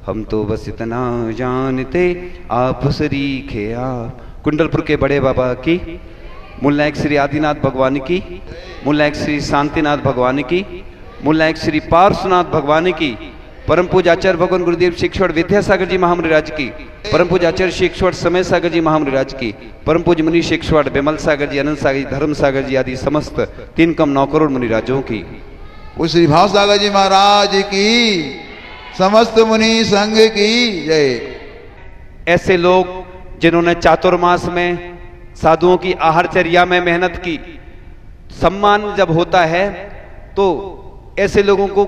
हम तो बस इतना जानते आप सरीखे आप। कुंडलपुर के बड़े बाबा की, मुल्ला एक श्री आदिनाथ भगवान की, मुल्ला एक श्री शांतिनाथ भगवान की, मुल्ला एक श्री पार्श्वनाथ भगवान की, परम पूज्य आचार्य भगवान गुरुदेव शिक्षण विद्यासागर जी महामृराज की, परम पूज्य आचार्य शिक्षण समय सागर जी महामृराज की, परम पूज्य मुनि शिक्षण विमल सागर जी, अनंत सागर जी, धर्म सागर जी आदि समस्त 3,9 करोड़ मुनिराजों की, उस श्री भाव सागर जी महाराज की, समस्त मुनि संघ की जय। ऐसे लोग जिन्होंने चातुर्मास में साधुओं की आहारचर्या में मेहनत की, सम्मान जब होता है तो ऐसे लोगों को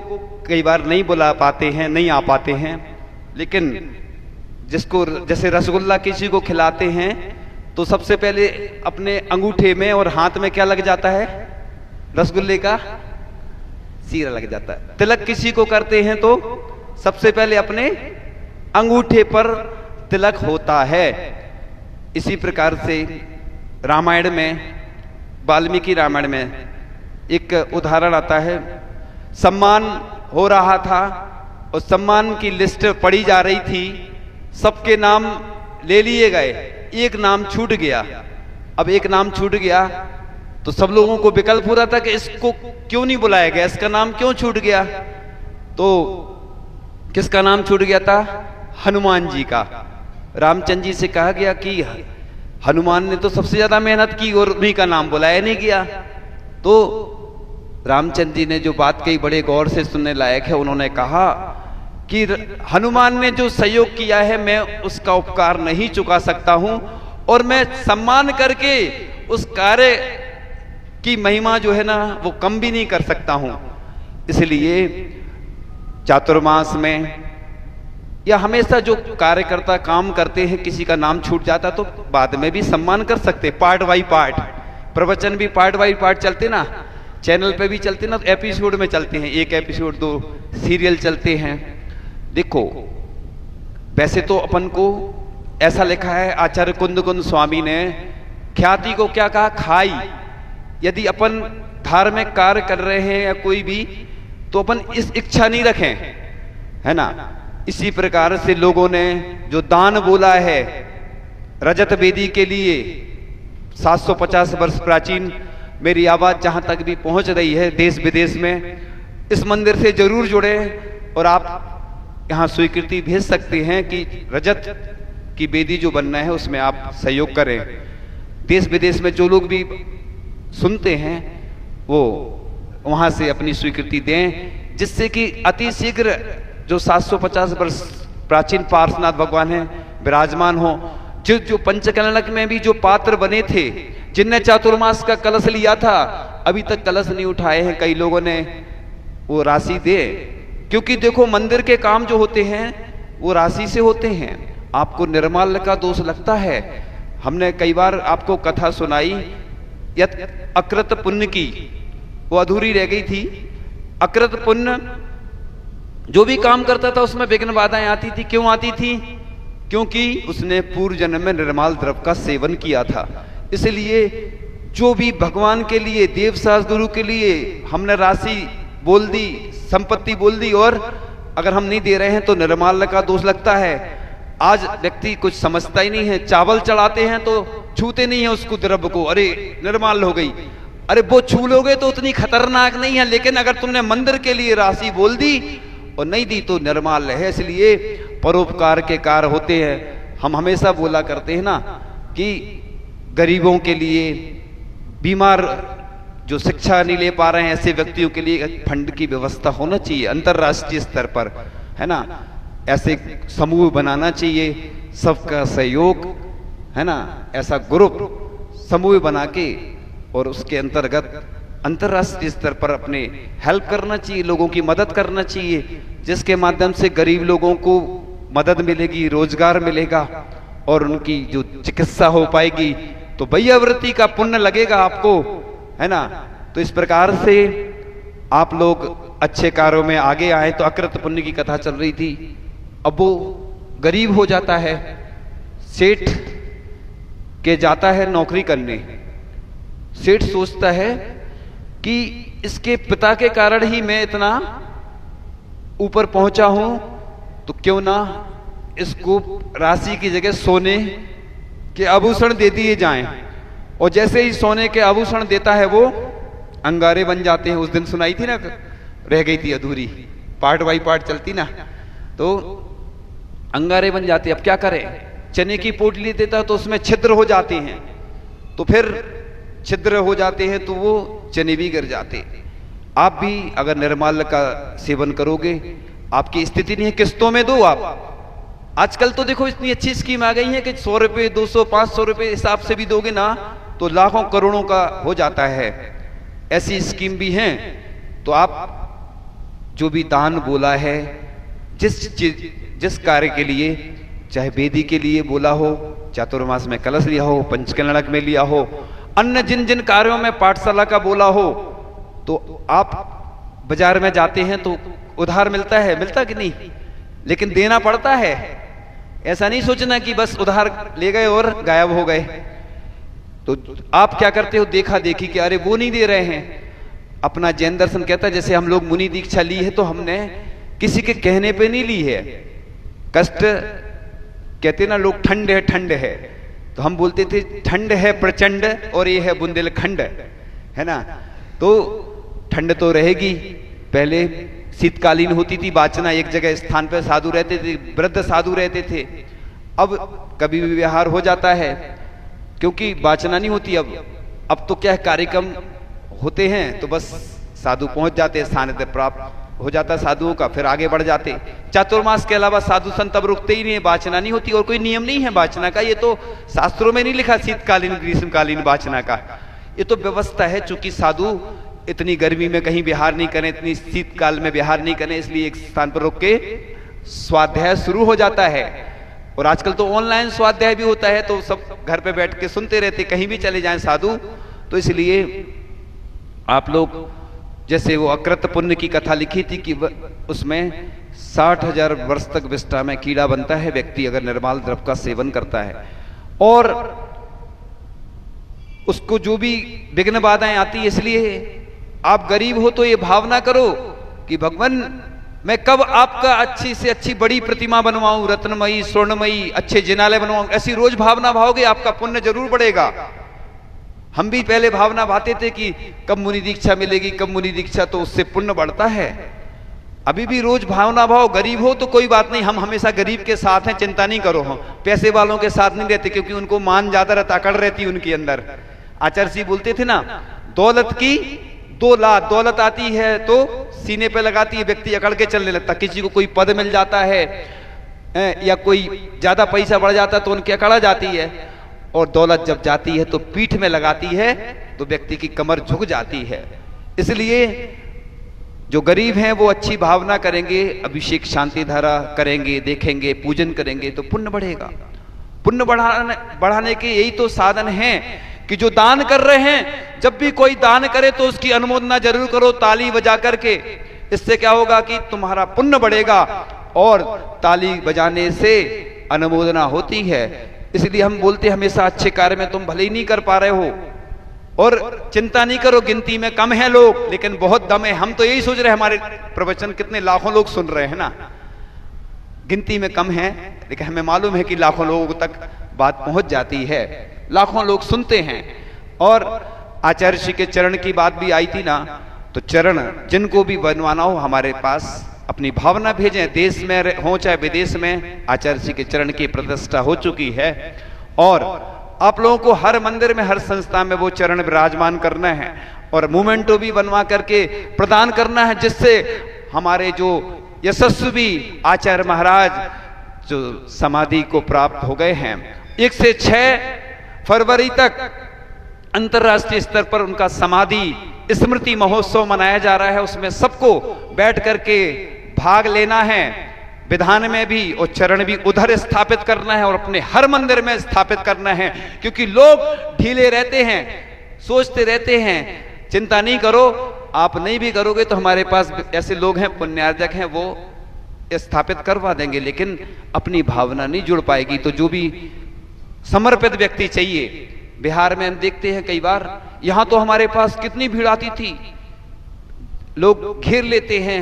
कई बार नहीं बुला पाते हैं, नहीं आ पाते हैं। लेकिन जिसको जैसे रसगुल्ला किसी को खिलाते हैं तो सबसे पहले अपने अंगूठे में और हाथ में क्या लग जाता है? रसगुल्ले का सीरा लग जाता है। तिलक किसी को करते हैं तो सबसे पहले अपने अंगूठे पर तिलक होता है। इसी प्रकार से रामायण में, वाल्मीकि रामायण में एक उदाहरण आता है। सम्मान हो रहा था और सम्मान की लिस्ट पढ़ी जा रही थी, सबके नाम ले लिए गए, एक नाम छूट गया। अब एक नाम छूट गया तो सब लोगों को विकल्प हो रहा था कि इसको क्यों नहीं बुलाया गया, इसका नाम क्यों छूट गया। तो किसका नाम छूट गया था? हनुमान जी का। रामचंद्र जी से कहा गया कि हनुमान ने तो सबसे ज्यादा मेहनत की और उन्हीं का नाम बुलाया नहीं गया। तो रामचंद्र जी ने जो बात कही बड़े गौर से सुनने लायक है। उन्होंने कहा कि हनुमान ने जो सहयोग किया है मैं उसका उपकार नहीं चुका सकता हूं और मैं सम्मान करके उस कार्य की महिमा जो है ना वो कम भी नहीं कर सकता हूं। इसलिए चातुर्मास में या हमेशा जो कार्यकर्ता काम करते हैं, किसी का नाम छूट जाता तो बाद में भी सम्मान कर सकते, पार्ट बाई पार्ट। प्रवचन भी पार्ट बाई पार्ट चलते ना, चैनल पे भी चलते ना, तो एपिसोड में चलते हैं, एक एपिसोड 2 सीरियल चलते हैं। देखो वैसे तो अपन को ऐसा लिखा है, आचार्य कुंद स्वामी ने ख्याति को क्या कहा? खाई। यदि अपन धार्मिक कार्य कर रहे हैं या कोई भी, तो अपन इस इच्छा नहीं रखें, है ना। इसी प्रकार से लोगों ने जो दान बोला है रजत वेदी के लिए, 750 वर्ष प्राचीन, मेरी आवाज जहां तक भी पहुंच रही है देश विदेश में, इस मंदिर से जरूर जुड़े और आप यहां स्वीकृति भेज सकते हैं कि रजत की वेदी जो बनना है उसमें आप सहयोग करें। देश विदेश में जो लोग भी सुनते हैं वो वहां से अपनी स्वीकृति दें, जिससे कि अति शीघ्र जो 750 वर्ष प्राचीन पार्श्वनाथ भगवान हैं विराजमान हो। जो पंचकलनक में भी जो पात्र बने थे, जिनने चातुर्मास का कलश लिया था, अभी तक कलश नहीं उठाए हैं कई लोगों ने, वो राशि दे। क्योंकि देखो मंदिर के काम जो होते हैं वो राशि से होते हैं। आपको निर्माल्य का दोष लगता है, हमने कई बार आपको कथा सुनाई यत अकृत पुण्य की, वो अधूरी रह गई थी। अकृत पुण्य जो भी काम करता था उसमें विघ्न बाधाएं आती थी। क्यों आती थी? क्योंकि उसने पूर्व जन्म में निर्माल द्रव्य का सेवन किया था। इसलिए जो भी भगवान के लिए, देव शास्त्र गुरु के लिए हमने राशि बोल दी, संपत्ति बोल दी, और अगर हम नहीं दे रहे हैं तो निर्माल्य का दोष लगता है। आज व्यक्ति कुछ समझता ही नहीं है, चावल चढ़ाते हैं तो छूते नहीं है उसको द्रव्य को, अरे निर्माल हो गई। अरे वो छू लोगे तो उतनी खतरनाक नहीं है, लेकिन अगर तुमने मंदिर के लिए राशि बोल दी और नहीं दी तो निर्माल्य है। इसलिए परोपकार के कार्य होते हैं। हम हमेशा बोला करते हैं ना कि गरीबों के लिए, बीमार जो शिक्षा नहीं ले पा रहे हैं ऐसे व्यक्तियों के लिए फंड की व्यवस्था होना चाहिए अंतरराष्ट्रीय स्तर पर, है ना। ऐसे समूह बनाना चाहिए, सबका सहयोग, है ना। ऐसा ग्रुप समूह बना के और उसके अंतर्गत अंतरराष्ट्रीय स्तर पर अपने हेल्प करना चाहिए, लोगों की मदद करना चाहिए, जिसके माध्यम से गरीब लोगों को मदद मिलेगी, रोजगार मिलेगा और उनकी जो चिकित्सा हो पाएगी तो वैयावृत्ति का पुण्य लगेगा आपको, है ना। तो इस प्रकार से आप लोग अच्छे कार्यों में आगे आए। तो अकृत पुण्य की कथा चल रही थी। अब वो गरीब हो जाता है, सेठ के जाता है नौकरी करने। सेठ सोचता है कि इसके पिता के कारण ही मैं इतना ऊपर पहुंचा हूं, तो क्यों ना इसको राशि की जगह सोने के आभूषण दे दिए जाएं, और जैसे ही सोने के आभूषण देता है वो अंगारे बन जाते हैं। उस दिन सुनाई थी ना, रह गई थी अधूरी, पार्ट बाई पार्ट चलती ना, तो अंगारे बन जाते। अब क्या करें, चने की पोटली देता तो उसमें छिद्र हो जाते हैं, तो फिर छिद्र हो जाते हैं तो वो चने भी गिर जाते। आप भी अगर निर्माल्य का सेवन करोगे, आपकी स्थिति नहीं है, किस्तों में दो आप। आजकल तो देखो इतनी अच्छी स्कीम आ गई है कि 100 रुपये 200 500 रुपये हिसाब से भी दोगे ना तो लाखों करोड़ों का हो जाता है। ऐसी स्कीम भी हैं। तो आप जो भी दान बोला है, जिस कार्य के लिए, चाहे वेदी के लिए बोला हो, चातुर्मास में कलश लिया हो, पंचकलणक में लिया हो, अन्य जिन जिन कार्यों में पाठशाला का बोला हो, तो आप बाजार में जाते हैं तो उधार मिलता है, मिलता कि नहीं, लेकिन देना पड़ता है। ऐसा नहीं सोचना कि बस उधार ले गए और गायब हो गए। तो आप क्या करते हो, देखा देखी कि अरे वो नहीं दे रहे हैं। अपना जैन दर्शन कहता है जैसे हम लोग मुनि दीक्षा ली है तो हमने किसी के कहने पे नहीं ली है। कष्ट कहते ना लोग, ठंड है, तो हम बोलते थे ठंड है प्रचंड और ये है बुंदेलखंड, है ना। तो ठंड तो रहेगी। पहले शीतकालीन होती थी वाचना, एक जगह स्थान पर साधु रहते थे, वृद्ध साधु रहते थे। अब कभी भी व्यवहार हो जाता है क्योंकि वाचना नहीं होती। अब तो क्या है, कार्यक्रम होते हैं तो बस साधु पहुंच जाते, सानिध्य प्राप्त हो जाता साधुओं का, फिर आगे बढ़ जाते। चातुर्मास के अलावा साधु संत अब रुकते ही नहीं है, वाचना नहीं होती। और कोई नियम नहीं है वाचना का, ये तो शास्त्रों में नहीं लिखा शीतकालीन ग्रीष्मकालीन वाचना का, ये तो व्यवस्था है। चूंकि साधु इतनी गर्मी में कहीं विहार नहीं करें, इतनी शीतकाल में विहार नहीं करें, इसलिए एक स्थान पर रुक के स्वाध्याय शुरू हो जाता है। और आजकल तो ऑनलाइन स्वाध्याय भी होता है, तो सब घर पे बैठ के सुनते रहते, कहीं भी चले जाएं साधु। तो इसलिए आप लोग, जैसे वो अकृत पुण्य की कथा लिखी थी कि उसमें 60,000 वर्ष तक विष्ठा में कीड़ा बनता है व्यक्ति अगर निर्माल द्रव्य का सेवन करता है। और उसको जो भी विघ्न बाधाएं आती है, इसलिए आप गरीब हो तो ये भावना करो कि भगवान मैं कब आपका अच्छी से अच्छी बड़ी प्रतिमा बनवाऊं, रत्नमयी स्वर्णमयी अच्छे जिनालय बनवाऊं। ऐसी रोज भावना भाओगे, आपका पुण्य जरूर बढ़ेगा। हम भी पहले भावना भाते थे कि कब मुनि दीक्षा मिलेगी, कब मुनि दीक्षा, तो उससे पुण्य बढ़ता है। अभी भी रोज भावना भाव, गरीब हो तो कोई बात नहीं, हम हमेशा गरीब के साथ हैं, चिंता नहीं करो। हम पैसे वालों के साथ नहीं रहते क्योंकि उनको मान ज्यादा रहता, अकड़ रहती उनके अंदर। आचार्य जी बोलते थे ना, दौलत की 2 लात दौलत आती है तो सीने पे लगाती है, व्यक्ति अकड़ के चलने लगता। किसी को कोई पद मिल जाता है या कोई ज्यादा पैसा बढ़ जाता है तो उनकी अकड़ा जाती है। और दौलत जब जाती है तो पीठ में लगाती है तो व्यक्ति की कमर झुक जाती है। इसलिए जो गरीब हैं वो अच्छी भावना करेंगे, अभिषेक शांति धारा करेंगे, देखेंगे, पूजन करेंगे तो पुण्य बढ़ेगा। पुण्य बढ़ाने के यही तो साधन हैं कि जो दान कर रहे हैं, जब भी कोई दान करे तो उसकी अनुमोदना जरूर करो ताली बजा करके। इससे क्या होगा कि तुम्हारा पुण्य बढ़ेगा और ताली बजाने से अनुमोदना होती है। इसलिए हम बोलते हमेशा अच्छे कार्य में तुम भले ही नहीं कर पा रहे हो और चिंता नहीं करो, गिनती में कम है लोग लेकिन बहुत दम है। हम तो यही सोच रहे हैं, हमारे प्रवचन कितने लाखों लोग सुन रहे हैं ना, गिनती में कम है लेकिन हमें मालूम है कि लाखों लोगों तक बात पहुंच जाती है, लाखों लोग सुनते हैं। और आचार्य श्री के चरण की बात भी आई थी ना, तो चरण जिनको भी बनवाना हो हमारे पास अपनी भावना भेजें, देश में हो चाहे विदेश में। आचार्य श्री के चरण की प्रतिष्ठा हो चुकी है और आप लोगों को हर मंदिर में, हर संस्था में वो चरण विराजमान करना है और मोमेंटो भी बनवा करके प्रदान करना है, जिससे हमारे जो यशस्वी आचार्य महाराज जो समाधि को प्राप्त हो गए हैं, 1 से 6 फरवरी तक अंतर्राष्ट्रीय स्तर पर उनका समाधि स्मृति महोत्सव मनाया जा रहा है। उसमें सबको बैठ करके भाग लेना है, विधान में भी और चरण भी उधर स्थापित करना है और अपने हर मंदिर में स्थापित करना है। क्योंकि लोग ढीले रहते हैं, सोचते रहते हैं, चिंता नहीं करो, आप नहीं भी करोगे तो हमारे पास ऐसे लोग हैं, पुण्यार्जक हैं, वो स्थापित करवा देंगे, लेकिन अपनी भावना नहीं जुड़ पाएगी। तो जो भी समर्पित व्यक्ति चाहिए, बिहार में हम देखते हैं कई बार, यहां तो हमारे पास कितनी भीड़ आती थी, लोग घेर लेते हैं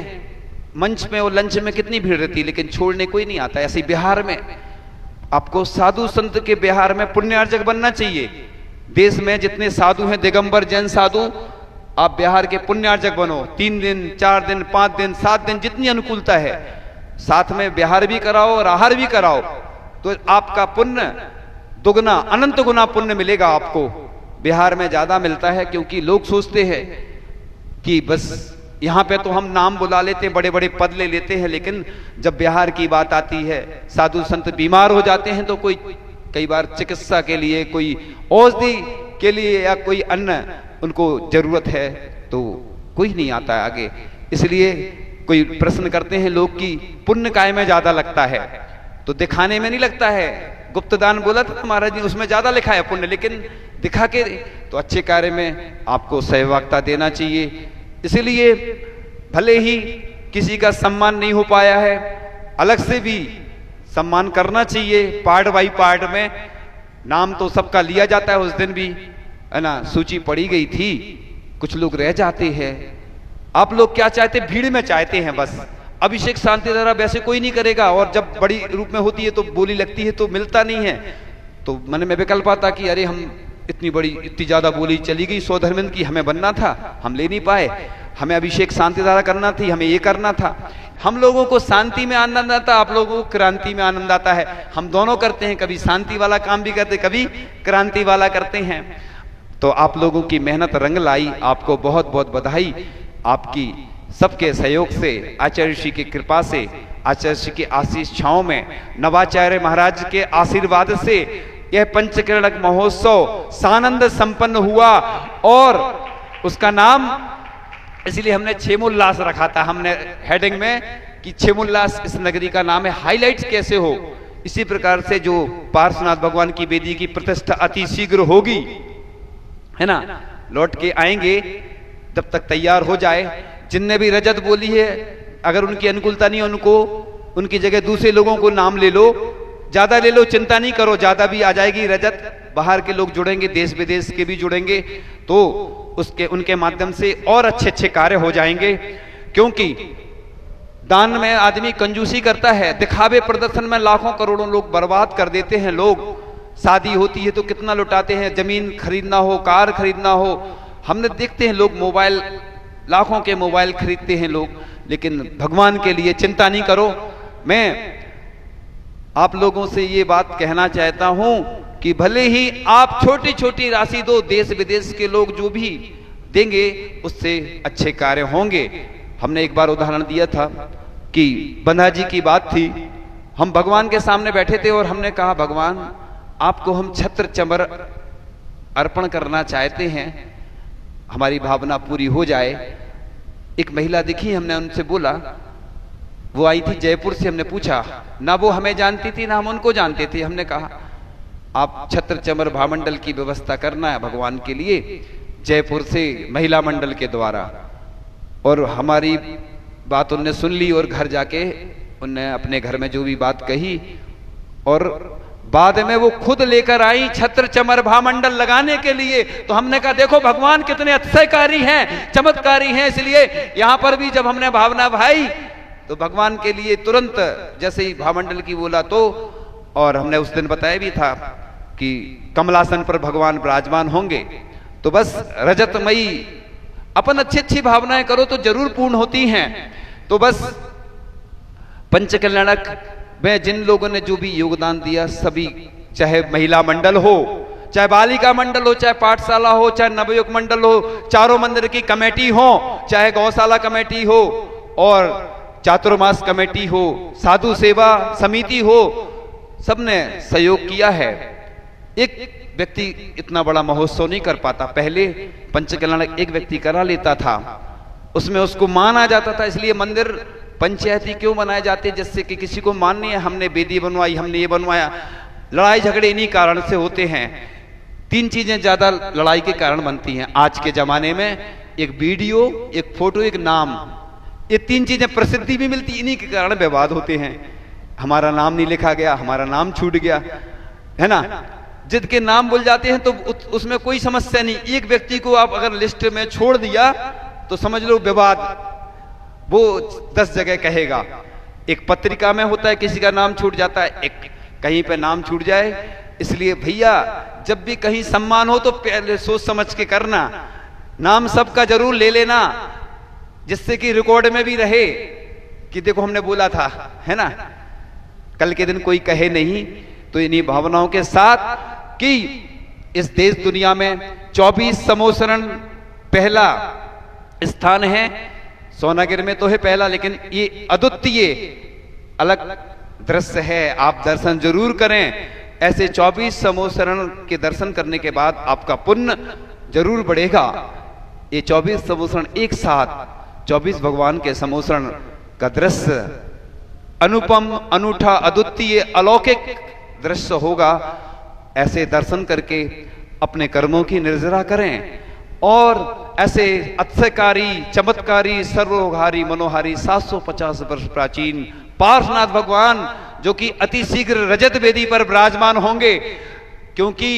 मंच में और लंच में कितनी भीड़ रहती है, लेकिन छोड़ने कोई नहीं आता। ऐसे बिहार में आपको साधु संत के बिहार में पुण्यार्जक बनना चाहिए। देश में जितने साधु हैं, दिगंबर जैन साधु, आप बिहार के पुण्यार्जक बनो। 3 दिन 4 दिन 5 दिन 7 दिन जितनी अनुकूलता है, साथ में बिहार भी कराओ और आहार भी कराओ, तो आपका पुण्य दुगना अनंत गुना पुण्य मिलेगा आपको। बिहार में ज्यादा मिलता है, क्योंकि लोग सोचते हैं कि बस यहाँ पे तो हम नाम बुला लेते, बड़े बड़े पद ले लेते हैं, लेकिन जब बिहार की बात आती है, साधु संत बीमार हो जाते हैं, तो कोई कई बार चिकित्सा के लिए, कोई औषधि के लिए या कोई अन्य उनको जरूरत है, तो कोई नहीं आता है आगे। इसलिए कोई प्रश्न करते हैं लोग कि पुण्य काय में ज्यादा लगता है, तो दिखाने में नहीं लगता है। गुप्त दान बोला था महाराज जी, उसमें ज्यादा लिखा है पुण्य, लेकिन दिखा के तो अच्छे कार्य में आपको सहभागिता देना चाहिए। इसलिए भले ही किसी का सम्मान नहीं हो पाया है, अलग से भी सम्मान करना चाहिए। पार्ट बाई पार्ट में नाम तो सबका लिया जाता है। उस दिन भी है ना, सूची पड़ी गई थी, कुछ लोग रह जाते हैं। आप लोग क्या चाहते, भीड़ में चाहते हैं बस। अभिषेक शांति धारा वैसे कोई नहीं करेगा, और जब बड़ी रूप में होती है तो बोली लगती है तो मिलता नहीं है। तो मन में विकल्प आता कि अरे हम इतनी ज्यादा बोली चली गई, 100 धर्मेंद्र की हमें बनना था, हम ले नहीं पाए, हमें अभिषेक शांति धारा करना थी, हमें ये करना था। हम लोगों को शांति में आनंद आता, आप लोगों को क्रांति में आनंद आता है। हम दोनों करते हैं, कभी शांति वाला काम भी करते, कभी क्रांति वाला करते हैं। तो आप लोगों की मेहनत रंग लाई, आपको बहुत बहुत बधाई। आपकी सबके सहयोग से, आचार्य ऋषि की कृपा से, आचार्य ऋषि की आशीष छांव में, नवाचार्य महाराज के आशीर्वाद से यह पंचकिरणक महोत्सव सानंद संपन्न हुआ। और उसका नाम इसलिए हमने क्षेमोल्लास रखा था, हमने हेडिंग में कि क्षेमोल्लास इस नगरी का नाम है, हाईलाइट्स कैसे हो। इसी प्रकार से जो पार्श्वनाथ भगवान की वेदी की प्रतिष्ठा अति शीघ्र होगी, है ना, लौट के आएंगे, जब तक तैयार हो जाए। जिनने भी रजत बोली है, अगर उनकी अनुकूलता नहीं, उनको उनकी जगह दूसरे लोगों को नाम ले लो, ज्यादा ले लो, चिंता नहीं करो, ज्यादा भी आ जाएगी रजत। बाहर के लोग जुड़ेंगे, देश विदेश के भी जुड़ेंगे, तो उनके माध्यम से और अच्छे अच्छे कार्य हो जाएंगे। क्योंकि दान में आदमी कंजूसी करता है, दिखावे प्रदर्शन में लाखों करोड़ों लोग बर्बाद कर देते हैं। लोग शादी होती है तो कितना लुटाते हैं, जमीन खरीदना हो, कार खरीदना हो, हमने देखते हैं लोग मोबाइल, लाखों के मोबाइल खरीदते हैं लोग, लेकिन भगवान के लिए चिंता नहीं करो। मैं आप लोगों से ये बात कहना चाहता हूं कि भले ही आप छोटी छोटी राशि दो, देश विदेश के लोग जो भी देंगे उससे अच्छे कार्य होंगे। हमने एक बार उदाहरण दिया था कि बंधा जी की बात थी, हम भगवान के सामने बैठे थे और हमने कहा भगवान आपको हम छत्र चमर अर्पण करना चाहते हैं, हमारी भावना पूरी हो जाए। एक महिला दिखी, हमने उनसे बोला, वो आई थी जयपुर से, हमने पूछा, ना वो हमें जानती थी ना हम उनको जानते थे। हमने कहा आप छत्र चमर भामंडल की व्यवस्था करना है भगवान के लिए, जयपुर से महिला मंडल के द्वारा। और हमारी बात उनने सुन ली और घर जाके उनने अपने घर में जो भी बात कही, और बाद में वो खुद लेकर आई छत्र चमर भामंडल लगाने के लिए। तो हमने कहा देखो भगवान कितने अतिशयकारी हैं, चमत्कारी हैं। इसलिए यहां पर भी जब हमने भावना भाई तो भगवान के लिए तुरंत जैसे ही भामंडल की बोला तो, और हमने उस दिन बताया भी था कि कमलासन पर भगवान विराजमान होंगे। तो बस रजतमयी अपन अच्छी अच्छी भावनाएं करो तो जरूर पूर्ण होती हैं। तो बस पंचकल्याणक में जिन लोगों ने जो भी योगदान दिया, सभी, चाहे महिला मंडल हो, चाहे बालिका मंडल हो, चाहे पाठशाला हो, चाहे नवयुग मंडल हो, चारों मंदिर की कमेटी हो, चाहे गौशाला कमेटी हो, और चातुर्मास कमेटी हो, साधु सेवा समिति हो, सबने सहयोग किया है। एक व्यक्ति इतना बड़ा महोत्सव नहीं कर पाता। पहले पंचकल्याणक एक व्यक्ति करा लेता था, उसमें उसको मान आ जाता था। इसलिए मंदिर पंचायती क्यों बनाए जाते, जिससे कि किसी को मान नहीं है हमने वेदी बनवाई, हमने ये बनवाया। लड़ाई झगड़े इन्हीं कारण से होते हैं। 3 चीजें ज्यादा लड़ाई के कारण बनती हैं आज के जमाने में, एक वीडियो, एक फोटो, एक नाम। ये 3 चीजें प्रसिद्धि भी मिलती, इन्हीं के कारण विवाद होते हैं। हमारा नाम नहीं लिखा गया, हमारा नाम छूट गया, है ना। जिनके नाम बोल जाते हैं तो उसमें कोई समस्या नहीं। एक व्यक्ति को आप अगर लिस्ट में छोड़ दिया तो समझ लो विवाद, वो 10 जगह कहेगा। एक पत्रिका में होता है किसी का नाम छूट जाता है, एक कहीं पे नाम छूट जाए। इसलिए भैया जब भी कहीं सम्मान हो तो पहले सोच समझ के करना, नाम सबका जरूर ले लेना, जिससे कि रिकॉर्ड में भी रहे कि देखो हमने बोला था, है ना, कल के दिन कोई कहे नहीं। तो इन्हीं भावनाओं के साथ कि इस देश दुनिया में 24 समोसरण पहला स्थान है, सोनागिर में तो है पहला, लेकिन ये अद्वितीय अलग दृश्य है। आप दर्शन जरूर करें। ऐसे 24 समोसरण के दर्शन करने के बाद आपका पुण्य जरूर बढ़ेगा। ये 24 समोसरण एक साथ 24 भगवान के समोसरण का दृश्य अनुपम, अनूठा, अद्वितीय, अलौकिक दृश्य होगा। ऐसे दर्शन करके अपने कर्मों की निर्जरा करें और ऐसे अतिशयकारी, चमत्कारी, सर्वोपहारी, मनोहारी 750 वर्ष प्राचीन पार्श्वनाथ भगवान जो कि अति शीघ्र रजत वेदी पर विराजमान होंगे, क्योंकि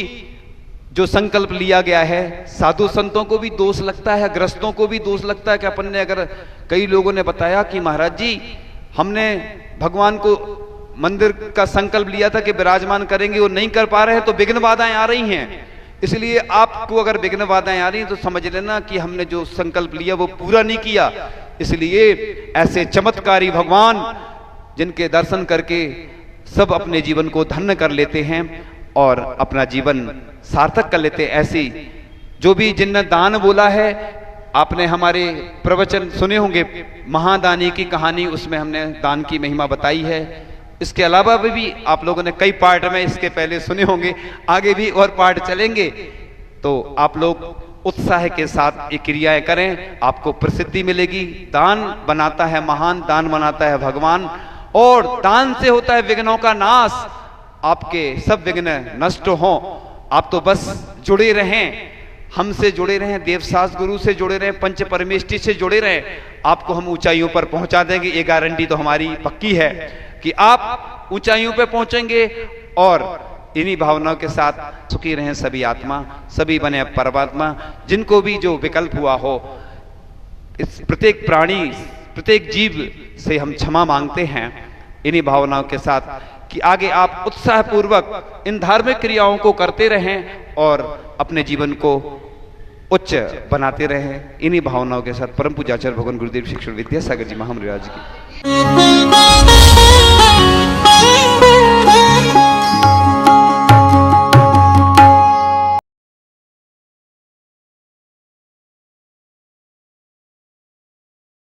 जो संकल्प लिया गया है, साधु संतों को भी दोष लगता है, ग्रस्तों को भी दोष लगता है कि अपन ने, अगर कई लोगों ने बताया कि महाराज जी हमने भगवान को मंदिर का संकल्प लिया था कि विराजमान करेंगे, वो नहीं कर पा रहे हैं तो विघ्न बाधाएं आ रही हैं। इसलिए आपको अगर विघ्न बाधाएं आ रही हैं तो समझ लेना कि हमने जो संकल्प लिया वो पूरा नहीं किया। इसलिए ऐसे चमत्कारी भगवान जिनके दर्शन करके सब अपने जीवन को धन्य कर लेते हैं और अपना जीवन सार्थक कर लेते हैं। ऐसी जो भी जिनने दान बोला है, आपने हमारे प्रवचन सुने होंगे, महादानी की कहानी, उसमें हमने दान की महिमा बताई है। इसके अलावा भी आप लोगों ने कई पार्ट में इसके पहले सुने होंगे, आगे भी और पार्ट चलेंगे। तो आप लोग उत्साह के साथ ये क्रियाएं करें, आपको प्रसिद्धि मिलेगी। दान बनाता है महान, दान बनाता है भगवान, और दान से होता है विघ्नों का नाश। आपके सब विघ्न नष्ट हो। आप तो बस जुड़े रहें, हमसे जुड़े रहें, देवसास गुरु से जुड़े रहें, पंच परमेष्टि से जुड़े रहें। आपको हम ऊंचाइयों पर पहुंचा देंगे। ये गारंटी तो हमारी पक्की है कि आप ऊंचाइयों पर पहुंचेंगे। और इन्हीं भावनाओं के साथ सुखी रहें सभी आत्मा, सभी बने परमात्मा। जिनको भी जो विकल्प हुआ हो, इस प्रत्येक प्राणी, प्रत्येक जीव से हम क्षमा मांगते हैं इन्हीं भावनाओं के साथ कि आगे आप उत्साह पूर्वक इन धार्मिक क्रियाओं को करते रहें और अपने जीवन को उच्च बनाते रहें। इन्हीं भावनाओं के साथ परम पूज्य आचार्य भगवान गुरुदेव शिक्षण विद्यासागर जी महामंडल की